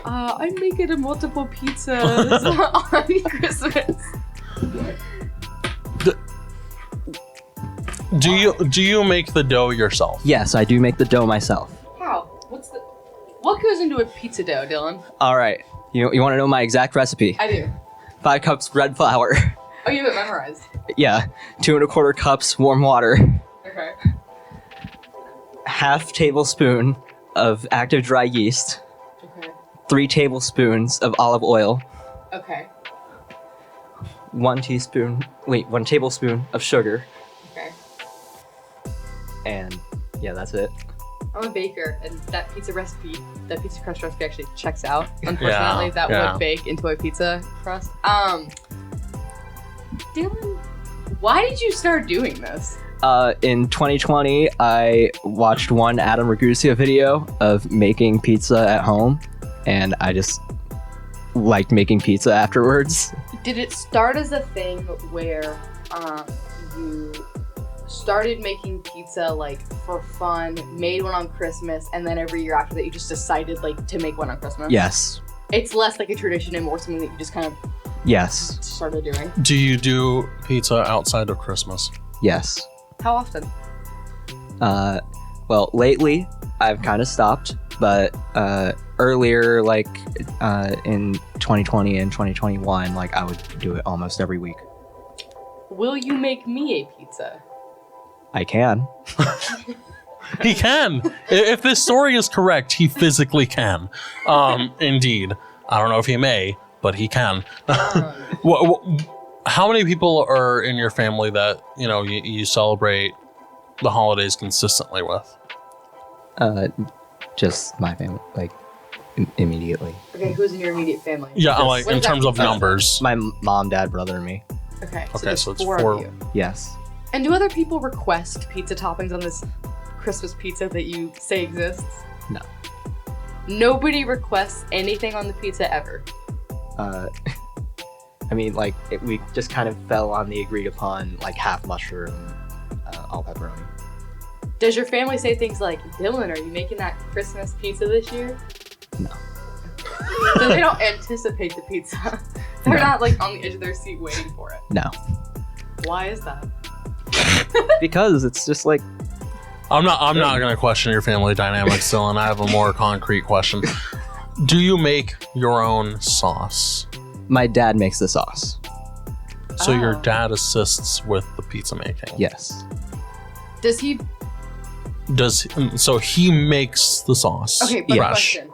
I'm making a multiple pizzas on Christmas. Do you make the dough yourself? Yes, I do make the dough myself. How? What goes into a pizza dough, Dylan? All right. You want to know my exact recipe? I do. 5 cups red flour. Oh, you have it memorized. Yeah. 2 1/4 cups warm water. Okay. Half tablespoon of active dry yeast. Okay. 3 tablespoons of olive oil. Okay. 1 tablespoon of sugar. Okay. And yeah, that's it. I'm a baker, and that pizza crust recipe actually checks out. Unfortunately, that would bake into a pizza crust. Dylan, why did you start doing this? In 2020, I watched one Adam Ragusa video of making pizza at home, and I just liked making pizza afterwards. Did it start as a thing where you started making pizza like for fun, made one on Christmas, and then every year after that you just decided like to make one on Christmas? Yes. It's less like a tradition and more something that you just kind of Yes. started doing. Do you do pizza outside of Christmas? Yes. How often? Well, lately I've kind of stopped, but earlier, like in 2020 and 2021, like I would do it almost every week. Will you make me a pizza? I can. He can. If this story is correct, he physically can. Indeed. I don't know if he may, but he can. How many people are in your family that, you know, you celebrate the holidays consistently with? Just my family. Like, Immediately. Okay, who's in your immediate family? Yeah, like What in does that terms of mean? numbers. My mom, dad, brother, and me. Okay, Okay, so it's four four. of you. Yes. And do other people request pizza toppings on this Christmas pizza that you say exists? No. Nobody requests anything on the pizza ever. I mean, like, we just kind of fell on the agreed upon, like, half mushroom, all pepperoni. Does your family say things like, Dylan, are you making that Christmas pizza this year? No. So they don't anticipate the pizza. They're No. not like on the edge of their seat waiting for it. No. Why is that? Because it's just like, I'm not gonna question your family dynamics, Dylan. I have a more concrete question. Do you make your own sauce? my dad makes the sauce. So your Oh. dad assists with the pizza making. Yes. Does he? So he makes the sauce. Okay, but Yeah. question.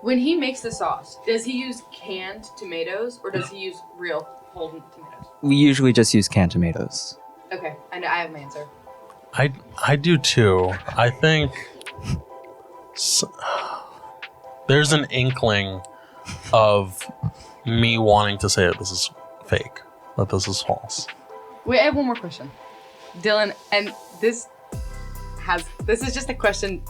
When he makes the sauce, does he use canned tomatoes or does he use real whole tomatoes? We usually just use canned tomatoes. Okay, I have my answer. I do too. I think there's an inkling of me wanting to say that this is fake, that this is false. Wait, I have one more question. Dylan, and this is just a question.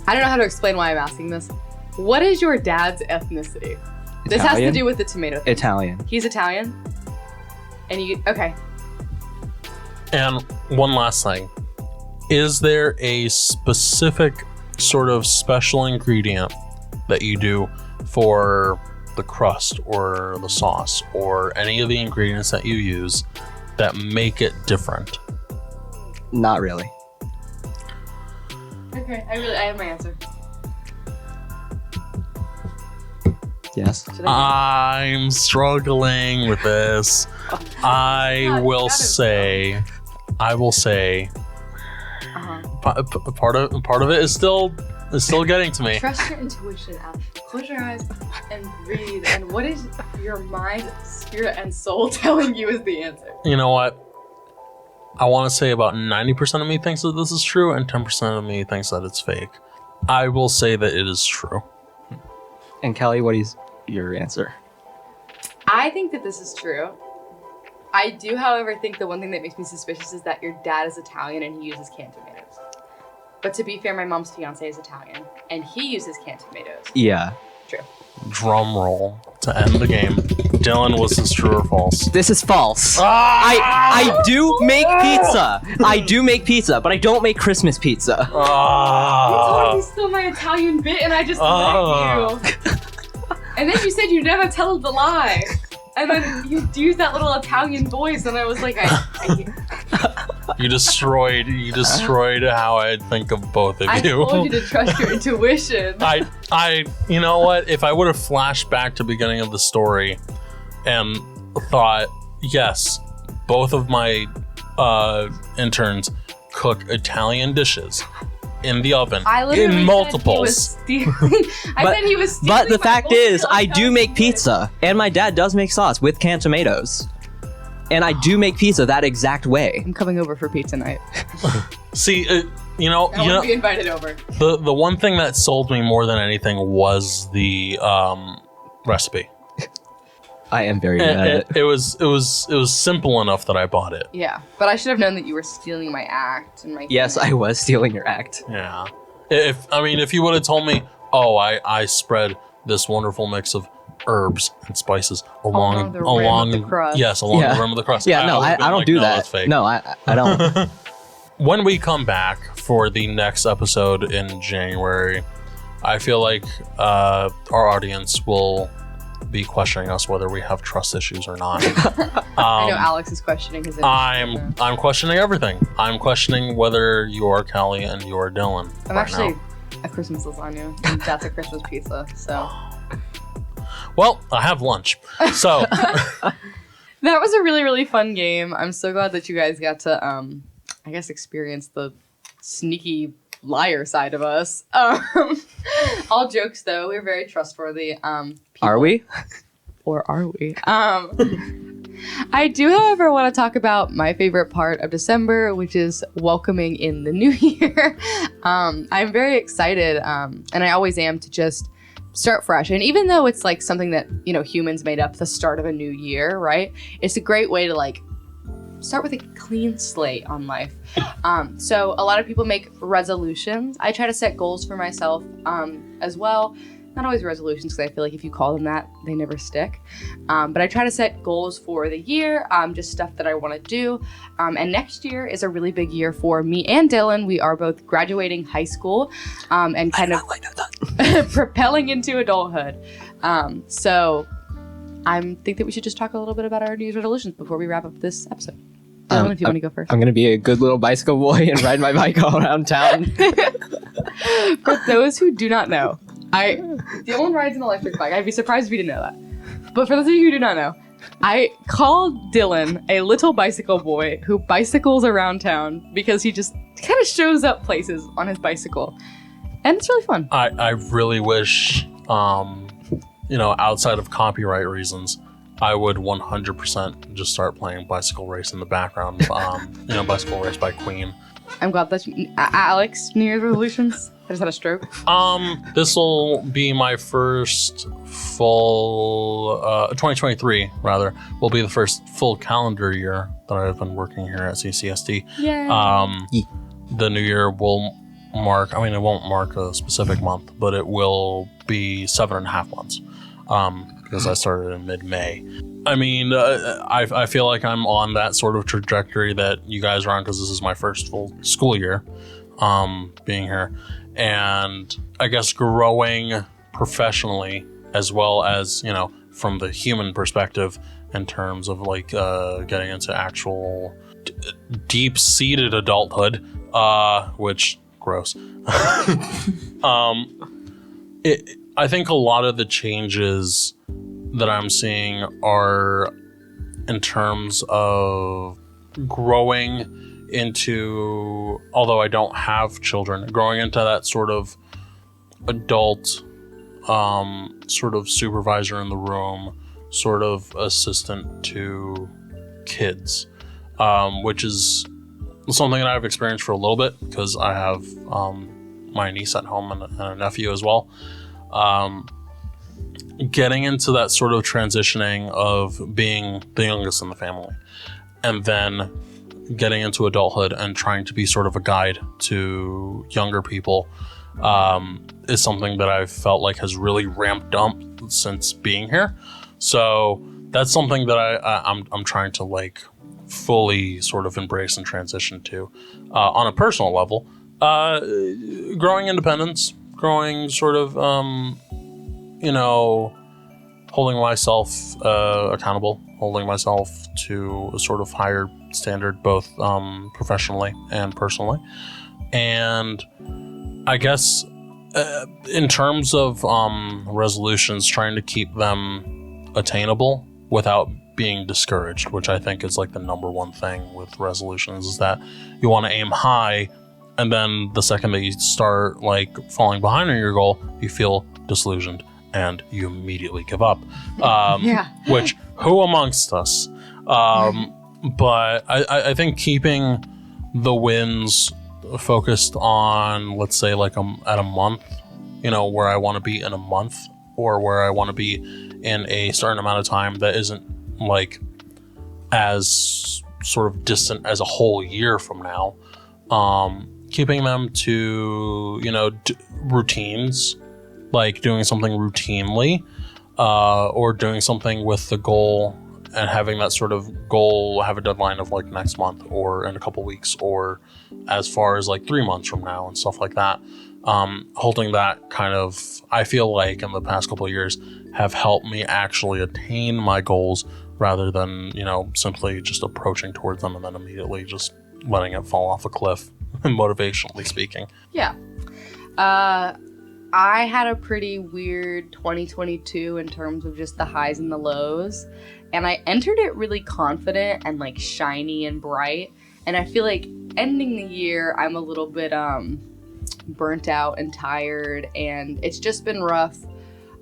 I don't know how to explain why I'm asking this. What is your dad's ethnicity? This has to Italian? do with the tomato thing. Italian. He's Italian? And okay. And one last thing. Is there a specific sort of special ingredient that you do for the crust or the sauce or any of the ingredients that you use that make it different? Not really. Okay, I have my answer. Yes. Should I I'm struggling with this. I will say part of it is still getting to me. Trust your intuition, Al. Close your eyes and read. And what is your mind, spirit, and soul telling you is the answer? You know what? I want to say about 90% of me thinks that this is true, and 10% of me thinks that it's fake. I will say that it is true. And Kelly, what is your answer? I think that this is true. I do, however, think the one thing that makes me suspicious is that your dad is Italian and he uses canned tomatoes. But to be fair, my mom's fiance is Italian and he uses canned tomatoes. Yeah. True. Drum roll to end the game. Dylan, was this true or false? This is false. Ah! I do make pizza. I do make pizza, but I don't make Christmas pizza. You totally stole my Italian bit and I just let you. And then you said you never tell the lie. And then you used that little Italian voice and I was like, You destroyed how I think of both of I you. told you to trust your intuition. You know what? If I would have flashed back to the beginning of the story and thought, yes, both of my interns cook Italian dishes in the oven I literally in multiples. Said he was stealing. I said he was stealing. But the my fact whole is, meal I do Italian make food. pizza, and my dad does make sauce with canned tomatoes. And I do make pizza that exact way. I'm coming over for pizza night. See, I want to be invited over. the one thing that sold me more than anything was the recipe. I am very good at it. It was simple enough that I bought it. Yeah, but I should have known that you were stealing my act and my. Yes, I was stealing your act. Yeah. If you would have told me, oh, I spread this wonderful mix of herbs and spices along the rim of the crust. Yes, along Yeah. the rim of the crust. Yeah, no, would've I been don't like, do no, that. That's fake. No, I don't. When we come back for the next episode in January, I feel like our audience will be questioning us whether we have trust issues or not. I know Alex is questioning his. I'm questioning everything. I'm questioning whether you are Kalli and you are Dylan. I'm right actually now. a Christmas lasagna. And that's a Christmas pizza. So Well, I have lunch. So that was a really, really fun game. I'm so glad that you guys got to, I guess, experience the sneaky liar side of us. All jokes though, we're very trustworthy. Are we? Or are we? I do, however, want to talk about my favorite part of December, which is welcoming in the new year. I'm very excited, and I always am, to just start fresh. And even though it's like something that, you know, humans made up the start of a new year, right? It's a great way to like start with a clean slate on life. So a lot of people make resolutions. I try to set goals for myself as well. Not always resolutions, because I feel like if you call them that, they never stick. But I try to set goals for the year, just stuff that I want to do. And next year is a really big year for me and Dylan. We are both graduating high school and kind of propelling into adulthood. So I think that we should just talk a little bit about our New Year's resolutions before we wrap up this episode. Dylan, if you want to go first. I'm going to be a good little bicycle boy and ride my bike all around town. For those who do not know, Dylan rides an electric bike. I'd be surprised if you didn't know that. But for those of you who do not know, I call Dylan a little bicycle boy who bicycles around town because he just kind of shows up places on his bicycle. And it's really fun. I really wish, outside of copyright reasons, I would 100% just start playing Bicycle Race in the background. Bicycle Race by Queen. I'm glad that Alex, New Year's resolutions? I just had a stroke. This will be my first full, 2023 rather, will be the first full calendar year that I've been working here at CCSD. Yay. The new year will mark, it won't mark a specific month, but it will be 7.5 months. Because I started in mid-May. I feel like I'm on that sort of trajectory that you guys are on, because this is my first full school year being here. And I guess growing professionally, as well as, from the human perspective, in terms of like getting into actual deep-seated adulthood, which, gross. I think a lot of the changes that I'm seeing are in terms of growing into, although I don't have children, growing into that sort of adult, sort of supervisor in the room, sort of assistant to kids, which is something that I've experienced for a little bit, because I have my niece at home and a nephew as well. Getting into that sort of transitioning of being the youngest in the family, and then getting into adulthood and trying to be sort of a guide to younger people is something that I've felt like has really ramped up since being here. So that's something that I'm trying to like fully sort of embrace and transition to on a personal level. Growing independence, growing sort of holding myself accountable, holding myself to a sort of higher standard, both professionally and personally. And I guess in terms of resolutions, trying to keep them attainable without being discouraged, which I think is like the number one thing with resolutions, is that you want to aim high, and then the second that you start like falling behind on your goal, you feel disillusioned and you immediately give up. Which, who amongst us? But I think keeping the wins focused on, let's say, like at a month, where I want to be in a month, or where I want to be in a certain amount of time that isn't like as sort of distant as a whole year from now. Keeping them to, routines, like doing something routinely, or doing something with the goal, and having that sort of goal have a deadline of like next month, or in a couple weeks, or as far as like 3 months from now, and stuff like that. Holding that kind of, I feel like in the past couple of years, have helped me actually attain my goals, rather than, simply just approaching towards them and then immediately just letting it fall off a cliff, motivationally speaking. Yeah. I had a pretty weird 2022 in terms of just the highs and the lows. And I entered it really confident and like shiny and bright. And I feel like ending the year, I'm a little bit burnt out and tired. And it's just been rough.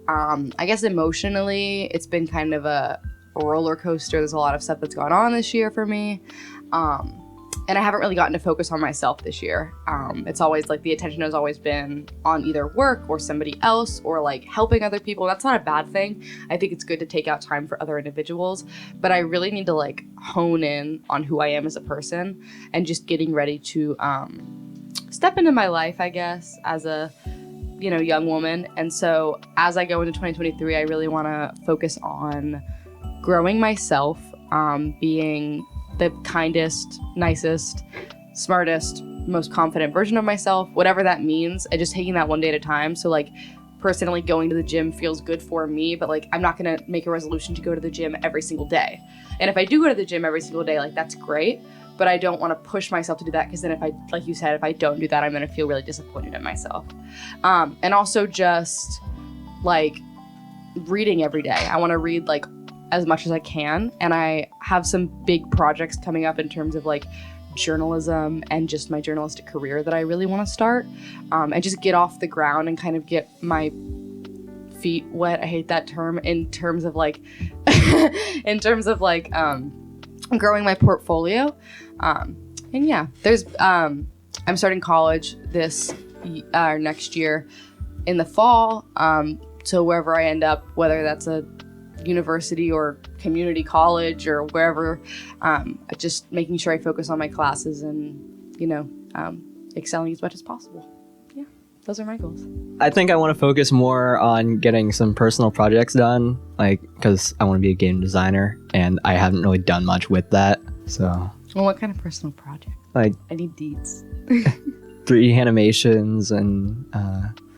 I guess emotionally, it's been kind of a roller coaster. There's a lot of stuff that's gone on this year for me. And I haven't really gotten to focus on myself this year. It's always like the attention has always been on either work or somebody else or like helping other people. That's not a bad thing. I think it's good to take out time for other individuals, but I really need to like hone in on who I am as a person and just getting ready to step into my life, I guess, as a young woman. And so as I go into 2023, I really want to focus on growing myself, being the kindest, nicest, smartest, most confident version of myself, whatever that means, and just taking that one day at a time. So like personally going to the gym feels good for me, but like I'm not gonna make a resolution to go to the gym every single day. And if I do go to the gym every single day, like that's great, but I don't want to push myself to do that, because then if I, like you said, if I don't do that, I'm gonna feel really disappointed in myself. And also just like reading every day. I want to read like as much as I can, and I have some big projects coming up in terms of like journalism and just my journalistic career that I really want to start, and just get off the ground and kind of get my feet wet. I hate that term, in terms of like growing my portfolio. And yeah, there's I'm starting college this next year in the fall, so wherever I end up, whether that's a university or community college or wherever, just making sure I focus on my classes and excelling as much as possible. Yeah, those are my goals. I think I want to focus more on getting some personal projects done, like because I want to be a game designer and I haven't really done much with that. So Well, what kind of personal project? like I need deeds. 3D animations and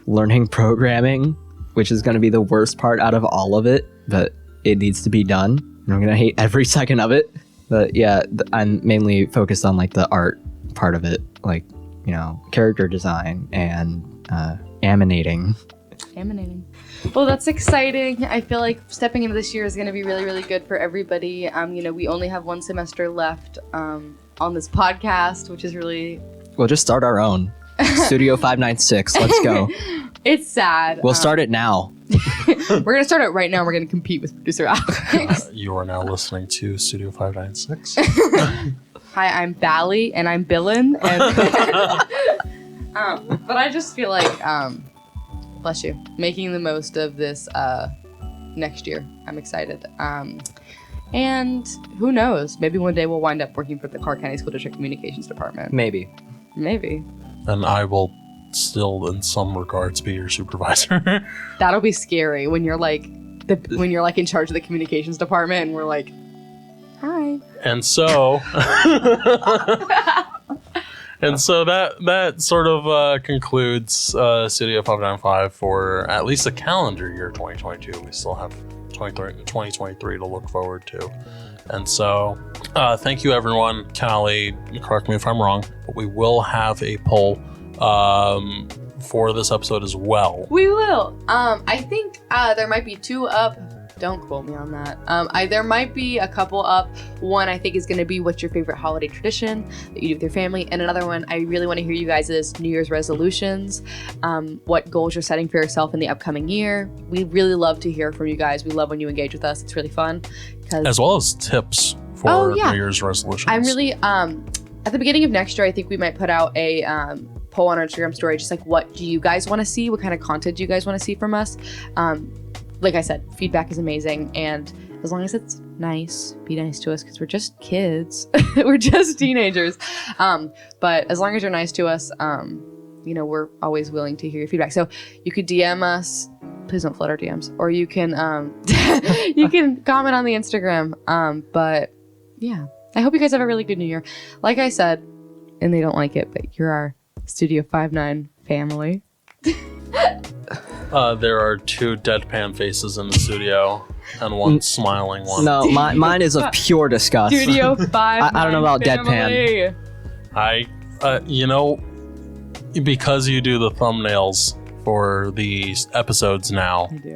learning programming, which is going to be the worst part out of all of it, but it needs to be done. And I'm going to hate every second of it. But yeah, I'm mainly focused on like the art part of it, like, character design and animating. Well, that's exciting. I feel like stepping into this year is going to be really, really good for everybody. We only have one semester left on this podcast, which is really... We'll just start our own. Studio 596. Let's go. It's sad. We'll start it now. We're going to start it right now. We're going to compete with producer Alex. You are now listening to Studio 596. Hi, I'm Bally, and I'm Billin. And but I just feel like, bless you, making the most of this next year. I'm excited. And who knows? Maybe one day we'll wind up working for the Clark County School District Communications Department. Maybe. And I will still, in some regards, be your supervisor. That'll be scary when you're like in charge of the communications department, and we're like, hi. And so, that sort of concludes Studio 595 for at least the calendar year 2022. We still have 2023 to look forward to. And so, thank you, everyone. Kalli, correct me if I'm wrong, but we will have a poll for this episode as well. We will. I think there might be 2 up. Don't quote me on that. There might be a couple up. One I think is going to be, what's your favorite holiday tradition that you do with your family? And another one, I really want to hear you guys' New Year's resolutions. What goals you're setting for yourself in the upcoming year. We really love to hear from you guys. We love when you engage with us. It's really fun. As well as tips for New Year's resolutions. I'm really, at the beginning of next year, I think we might put out a poll on our Instagram story, just like, what do you guys want to see? What kind of content do you guys want to see from us? Like I said, feedback is amazing, and as long as it's nice, be nice to us, because we're just kids. We're just teenagers. But as long as you're nice to us, we're always willing to hear your feedback. So you could DM us. Please don't flood our DMs. Or you can you can comment on the Instagram. But yeah, I hope you guys have a really good New Year. Like I said, and they don't like it, but you're our Studio 59 family. There are 2 deadpan faces in the studio and one smiling one. No, mine is of pure disgust. Studio 5. I don't know about family. deadpan. Because you do the thumbnails for these episodes now. I do.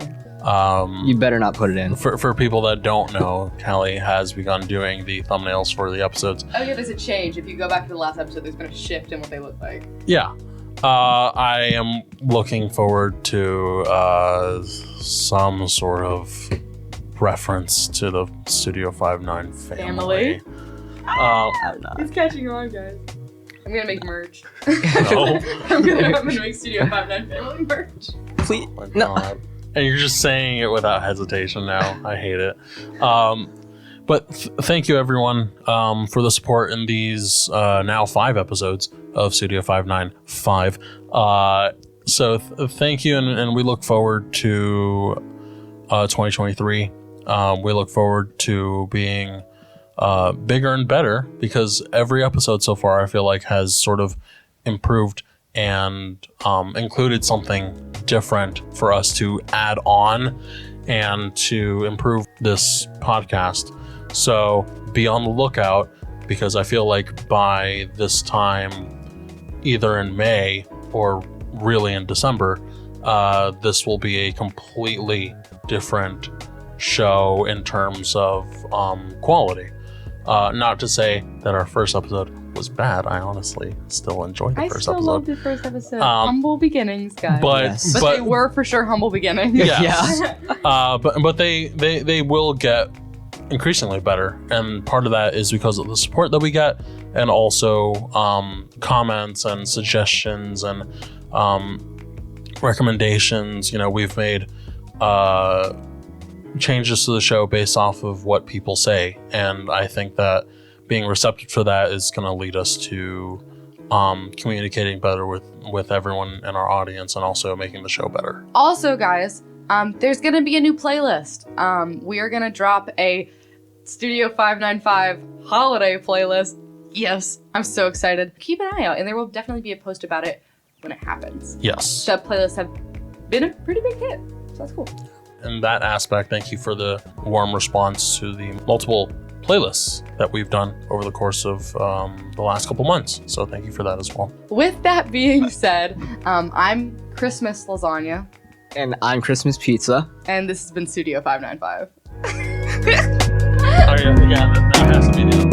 You better not put it in. For people that don't know, Kalli has begun doing the thumbnails for the episodes. Oh yeah, there's a change. If you go back to the last episode, there's been a shift in what they look like. Yeah. I am looking forward to some sort of reference to the Studio 59 family. I'm not. He's catching on, guys. I'm gonna make merch. No. I'm gonna make Studio 59 family merch. Please. Oh my No. God. And you're just saying it without hesitation now. I hate it. But thank you, everyone, for the support in these now 5 episodes of Studio 595. Thank you, and we look forward to 2023. We look forward to being bigger and better, because every episode so far I feel like has sort of improved and included something different for us to add on and to improve this podcast. So be on the lookout, because I feel like by this time, either in May or really in December, this will be a completely different show in terms of quality. Not to say that our first episode was bad. I honestly still enjoyed the first episode. I still loved the first episode. Humble beginnings, guys. But they were for sure humble beginnings. Yes. But they will get increasingly better, and part of that is because of the support that we get, and also comments and suggestions and recommendations. We've made changes to the show based off of what people say, and I think that being receptive to that is going to lead us to communicating better with everyone in our audience, and also making the show better. Also, guys, there's going to be a new playlist. We are going to drop a Studio 595 holiday playlist. Yes, I'm so excited. Keep an eye out, and there will definitely be a post about it when it happens. Yes. The playlists have been a pretty big hit, so that's cool. In that aspect, thank you for the warm response to the multiple playlists that we've done over the course of the last couple months. So thank you for that as well. With that being said, I'm Christmas Lasagna. And I'm Christmas Pizza. And this has been Studio 595. Oh, yeah, that has to be the